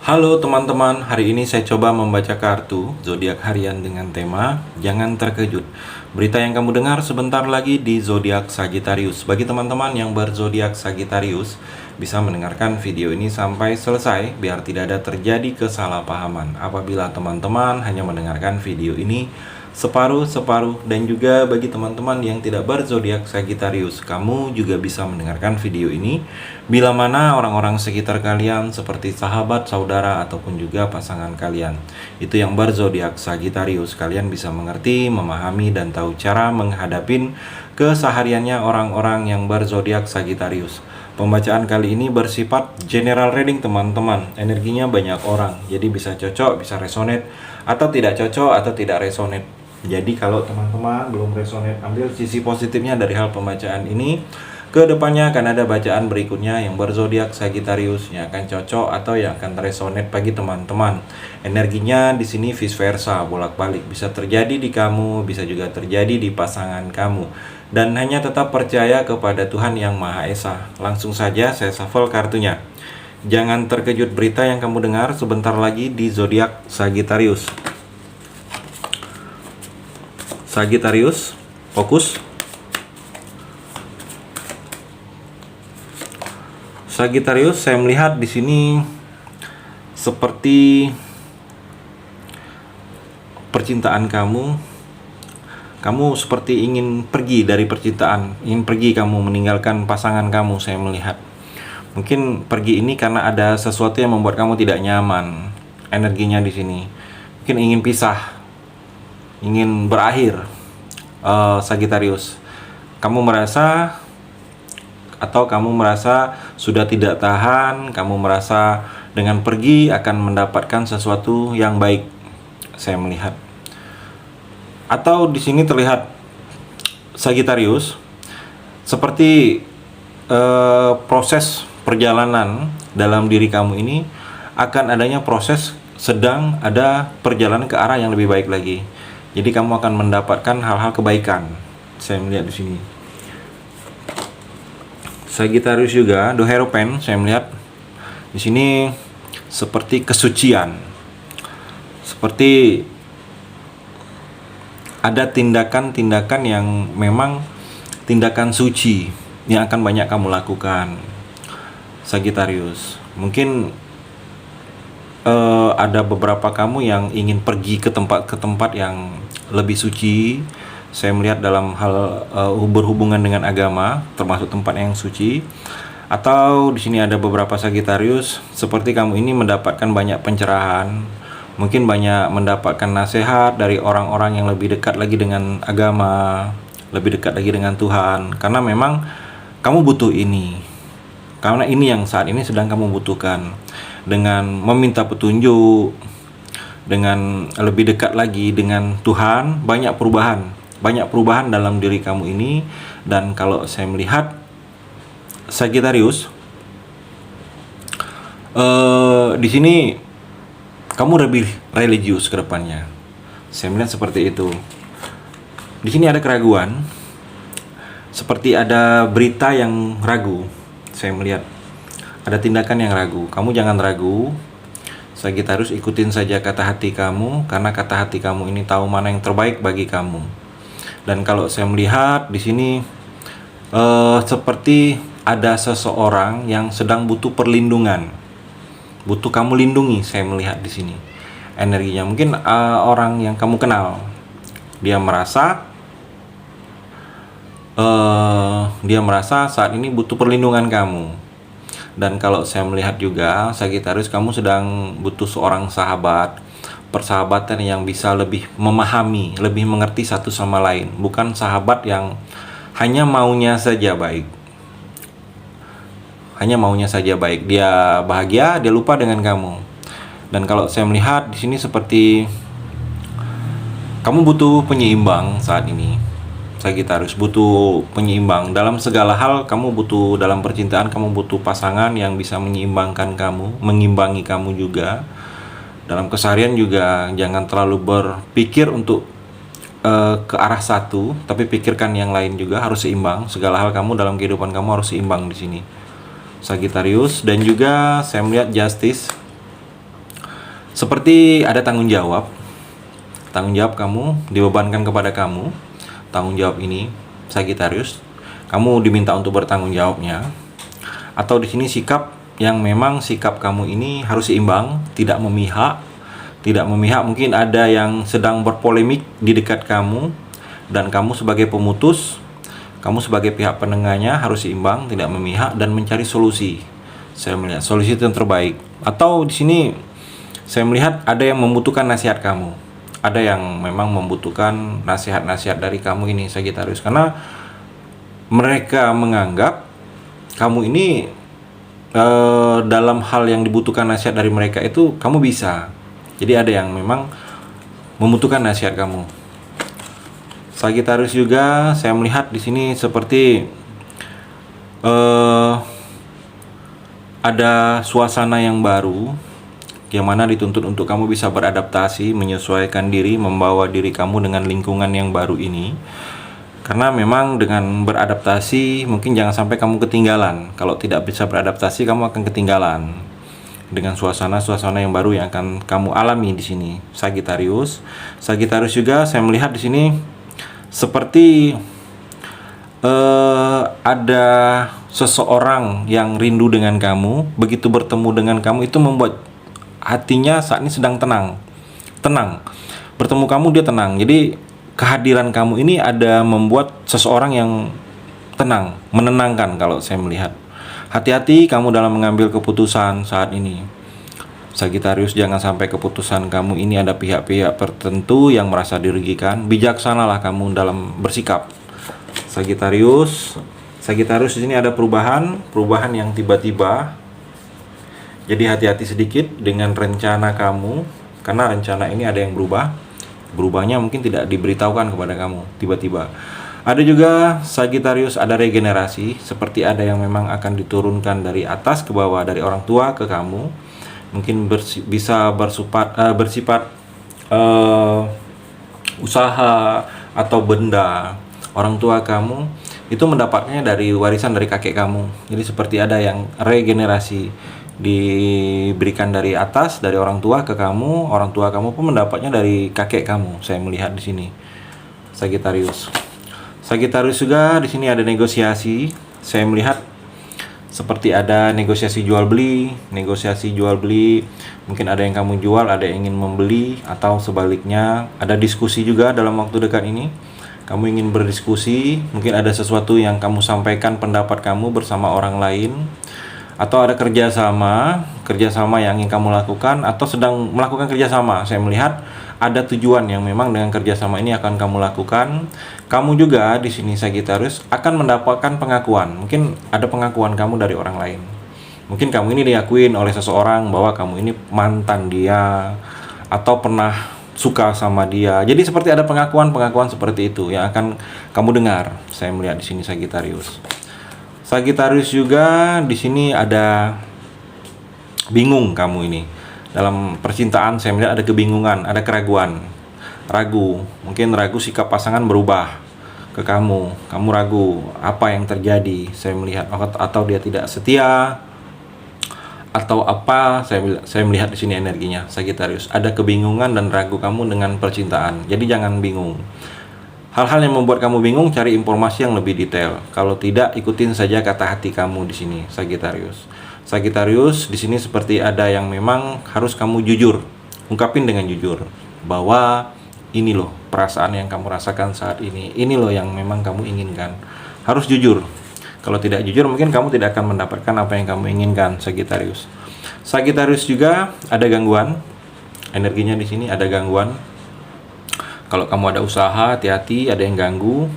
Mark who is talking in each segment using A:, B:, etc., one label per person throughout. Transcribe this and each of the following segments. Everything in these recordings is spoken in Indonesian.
A: Halo teman-teman, hari ini saya coba membaca kartu zodiak harian dengan tema Jangan Terkejut. Berita yang kamu dengar sebentar lagi di zodiak Sagittarius. Bagi teman-teman yang berzodiak Sagittarius, bisa mendengarkan video ini sampai selesai biar tidak ada terjadi kesalahpahaman. Apabila teman-teman hanya mendengarkan video ini separuh-separuh, dan juga bagi teman-teman yang tidak berzodiak Sagittarius, kamu juga bisa mendengarkan video ini bila mana orang-orang sekitar kalian seperti sahabat, saudara, ataupun juga pasangan kalian itu yang berzodiak Sagittarius. Kalian bisa mengerti, memahami, dan tahu cara menghadapin kesehariannya orang-orang yang berzodiak Sagittarius. Pembacaan kali ini bersifat general reading teman-teman. Energinya banyak orang, jadi bisa cocok, bisa resonate, atau tidak cocok, atau tidak resonate. Jadi kalau teman-teman belum resonate, ambil sisi positifnya dari hal pembacaan ini. Kedepannya akan ada bacaan berikutnya yang berzodiak Sagittarius yang akan cocok atau yang akan resonate bagi teman-teman. Energinya di sini vice versa, bolak-balik, bisa terjadi di kamu, bisa juga terjadi di pasangan kamu. Dan hanya tetap percaya kepada Tuhan Yang Maha Esa. Langsung saja saya shuffle kartunya. Jangan terkejut, berita yang kamu dengar sebentar lagi di zodiak Sagittarius. Sagittarius, fokus. Sagittarius, saya melihat di sini seperti percintaan kamu. Kamu seperti ingin pergi dari percintaan, ingin pergi, kamu meninggalkan pasangan kamu. Saya melihat mungkin pergi ini karena ada sesuatu yang membuat kamu tidak nyaman. Energinya di sini mungkin ingin pisah, ingin berakhir. Sagittarius, kamu merasa sudah tidak tahan, kamu merasa dengan pergi akan mendapatkan sesuatu yang baik. Saya melihat, atau di sini terlihat Sagittarius seperti proses perjalanan dalam diri kamu ini akan adanya proses, sedang ada perjalanan ke arah yang lebih baik lagi. Jadi kamu akan mendapatkan hal-hal kebaikan. Saya melihat di sini. Sagittarius juga, The Hierophant, saya melihat di sini seperti kesucian. Seperti ada tindakan-tindakan yang memang tindakan suci yang akan banyak kamu lakukan. Sagittarius, mungkin ada beberapa kamu yang ingin pergi ke tempat yang lebih suci. Saya melihat dalam hal berhubungan dengan agama, termasuk tempat yang suci. Atau di sini ada beberapa Sagittarius seperti kamu ini mendapatkan banyak pencerahan, mungkin banyak mendapatkan nasihat dari orang-orang yang lebih dekat lagi dengan agama, lebih dekat lagi dengan Tuhan, karena memang kamu butuh ini. Karena ini yang saat ini sedang kamu butuhkan. Dengan meminta petunjuk, dengan lebih dekat lagi dengan Tuhan, banyak perubahan dalam diri kamu ini. Dan kalau saya melihat Sagittarius, di sini kamu lebih religius ke depannya. Saya melihat seperti itu. Di sini ada keraguan, seperti ada berita yang ragu. Saya melihat ada tindakan yang ragu. Kamu jangan ragu, Sagittarius, ikutin saja kata hati kamu, karena kata hati kamu ini tahu mana yang terbaik bagi kamu. Dan kalau saya melihat di sini seperti ada seseorang yang sedang butuh perlindungan, butuh kamu lindungi. Saya melihat di sini energinya mungkin orang yang kamu kenal. Dia merasa saat ini butuh perlindungan kamu. Dan kalau saya melihat juga Sagittarius, kamu sedang butuh seorang sahabat, persahabatan yang bisa lebih memahami, lebih mengerti satu sama lain. Bukan sahabat yang hanya maunya saja baik. Dia bahagia, dia lupa dengan kamu. Dan kalau saya melihat di sini seperti kamu butuh penyeimbang saat ini. Sagittarius butuh penyeimbang dalam segala hal. Kamu butuh, dalam percintaan kamu butuh pasangan yang bisa menyeimbangkan kamu, mengimbangi kamu juga. Dalam keseharian juga jangan terlalu berpikir untuk ke arah satu, tapi pikirkan yang lain juga, harus seimbang. Segala hal kamu dalam kehidupan kamu harus seimbang di sini, Sagittarius. Dan juga saya melihat Justice. seperti ada tanggung jawab. Tanggung jawab kamu dibebankan kepada kamu. Tanggung jawab ini Sagittarius, kamu diminta untuk bertanggung jawabnya. Atau di sini sikap yang memang sikap kamu ini harus seimbang, tidak memihak. Tidak memihak, mungkin ada yang sedang berpolemik di dekat kamu dan kamu sebagai pemutus, kamu sebagai pihak penengahnya harus seimbang, tidak memihak dan mencari solusi. Saya melihat solusi itu yang terbaik. Atau di sini saya melihat ada yang membutuhkan nasihat kamu. Ada yang memang membutuhkan nasihat-nasihat dari kamu ini Sagittarius, karena mereka menganggap kamu ini dalam hal yang dibutuhkan nasihat dari mereka itu kamu bisa. Jadi ada yang memang membutuhkan nasihat kamu. Sagittarius juga saya melihat di sini seperti ada suasana yang baru yang mana dituntut untuk kamu bisa beradaptasi, menyesuaikan diri, membawa diri kamu dengan lingkungan yang baru ini. Karena memang dengan beradaptasi mungkin jangan sampai kamu ketinggalan. Kalau tidak bisa beradaptasi kamu akan ketinggalan dengan suasana-suasana yang baru yang akan kamu alami di sini Sagittarius. Sagittarius juga saya melihat di sini seperti ada seseorang yang rindu dengan kamu. Begitu bertemu dengan kamu itu membuat hatinya saat ini sedang tenang. Bertemu kamu dia tenang. Jadi kehadiran kamu ini ada membuat seseorang yang tenang, menenangkan kalau saya melihat. Hati-hati kamu dalam mengambil keputusan saat ini Sagittarius, jangan sampai keputusan kamu ini ada pihak-pihak tertentu yang merasa dirugikan. Bijaksanalah kamu dalam bersikap Sagittarius. Sagittarius di sini ada perubahan yang tiba-tiba. Jadi hati-hati sedikit dengan rencana kamu, karena rencana ini ada yang berubah. Berubahnya mungkin tidak diberitahukan kepada kamu tiba-tiba. Ada juga Sagittarius ada regenerasi, seperti ada yang memang akan diturunkan dari atas ke bawah, dari orang tua ke kamu. Mungkin bisa bersifat usaha atau benda. Orang tua kamu itu mendapatnya dari warisan dari kakek kamu. Jadi seperti ada yang regenerasi diberikan dari atas, dari orang tua ke kamu. Orang tua kamu pun mendapatnya dari kakek kamu. Saya melihat di sini Sagittarius. Sagittarius juga di sini ada negosiasi. Saya melihat seperti ada negosiasi jual beli. Mungkin ada yang kamu jual, ada yang ingin membeli, atau sebaliknya ada diskusi juga dalam waktu dekat ini. Kamu ingin berdiskusi, mungkin ada sesuatu yang kamu sampaikan pendapat kamu bersama orang lain, atau ada kerjasama yang ingin kamu lakukan, atau sedang melakukan kerjasama. Saya melihat ada tujuan yang memang dengan kerjasama ini akan kamu lakukan. Kamu juga di sini Sagittarius akan mendapatkan pengakuan. Mungkin ada pengakuan kamu dari orang lain. Mungkin kamu ini diakuin oleh seseorang bahwa kamu ini mantan dia atau pernah suka sama dia. Jadi seperti ada pengakuan seperti itu yang akan kamu dengar. Saya melihat di sini Sagittarius. Sagittarius juga di sini ada bingung kamu ini. Dalam percintaan saya melihat ada kebingungan, ada keraguan, mungkin ragu sikap pasangan berubah ke kamu ragu apa yang terjadi, saya melihat, atau dia tidak setia, atau apa, saya melihat di sini energinya Sagittarius, ada kebingungan dan ragu kamu dengan percintaan. Jadi jangan bingung. Hal-hal yang membuat kamu bingung, cari informasi yang lebih detail. Kalau tidak, ikutin saja kata hati kamu di sini Sagittarius. Sagittarius di sini seperti ada yang memang harus kamu jujur, ungkapin dengan jujur bahwa ini loh perasaan yang kamu rasakan saat ini loh yang memang kamu inginkan. Harus jujur. Kalau tidak jujur mungkin kamu tidak akan mendapatkan apa yang kamu inginkan Sagittarius. Sagittarius juga ada gangguan, energinya di sini ada gangguan. Kalau kamu ada usaha, hati-hati, ada yang ganggu.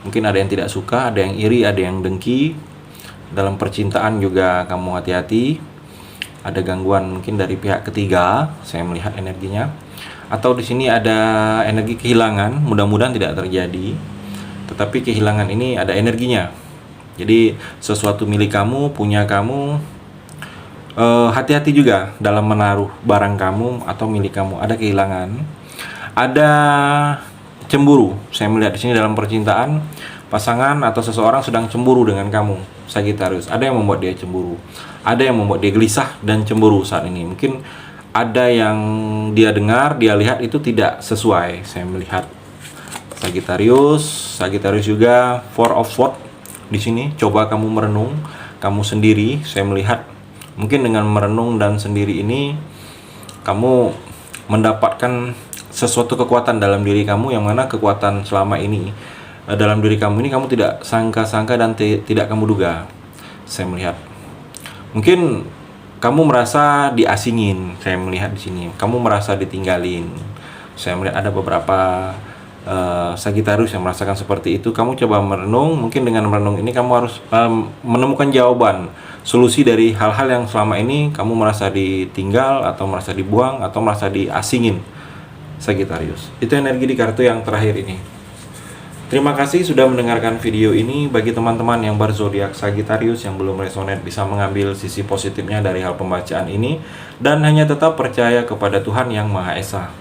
A: Mungkin ada yang tidak suka, ada yang iri, ada yang dengki. Dalam percintaan juga kamu hati-hati. Ada gangguan mungkin dari pihak ketiga, saya melihat energinya. Atau di sini ada energi kehilangan, mudah-mudahan tidak terjadi. Tetapi kehilangan ini ada energinya. Jadi sesuatu milik kamu, punya kamu, hati-hati juga dalam menaruh barang kamu atau milik kamu. Ada kehilangan. Ada cemburu. Saya melihat di sini dalam percintaan, pasangan atau seseorang sedang cemburu dengan kamu Sagittarius. Ada yang membuat dia cemburu, ada yang membuat dia gelisah dan cemburu saat ini. Mungkin ada yang dia dengar, dia lihat itu tidak sesuai. Saya melihat Sagittarius juga Four of Swords di sini. Coba kamu merenung, kamu sendiri. Saya melihat mungkin dengan merenung dan sendiri ini kamu mendapatkan sesuatu kekuatan dalam diri kamu, yang mana kekuatan selama ini dalam diri kamu ini kamu tidak sangka-sangka dan tidak kamu duga. Saya melihat mungkin kamu merasa diasingin. Saya melihat di sini kamu merasa ditinggalin. Saya melihat ada beberapa Sagittarius yang merasakan seperti itu. Kamu coba merenung. Mungkin dengan merenung ini kamu harus menemukan jawaban, solusi dari hal-hal yang selama ini kamu merasa ditinggal, atau merasa dibuang, atau merasa diasingin. Sagittarius, itu energi di kartu yang terakhir ini. Terima kasih sudah mendengarkan video ini. Bagi teman-teman yang berzodiak Sagittarius yang belum resonate, bisa mengambil sisi positifnya dari hal pembacaan ini dan hanya tetap percaya kepada Tuhan Yang Maha Esa.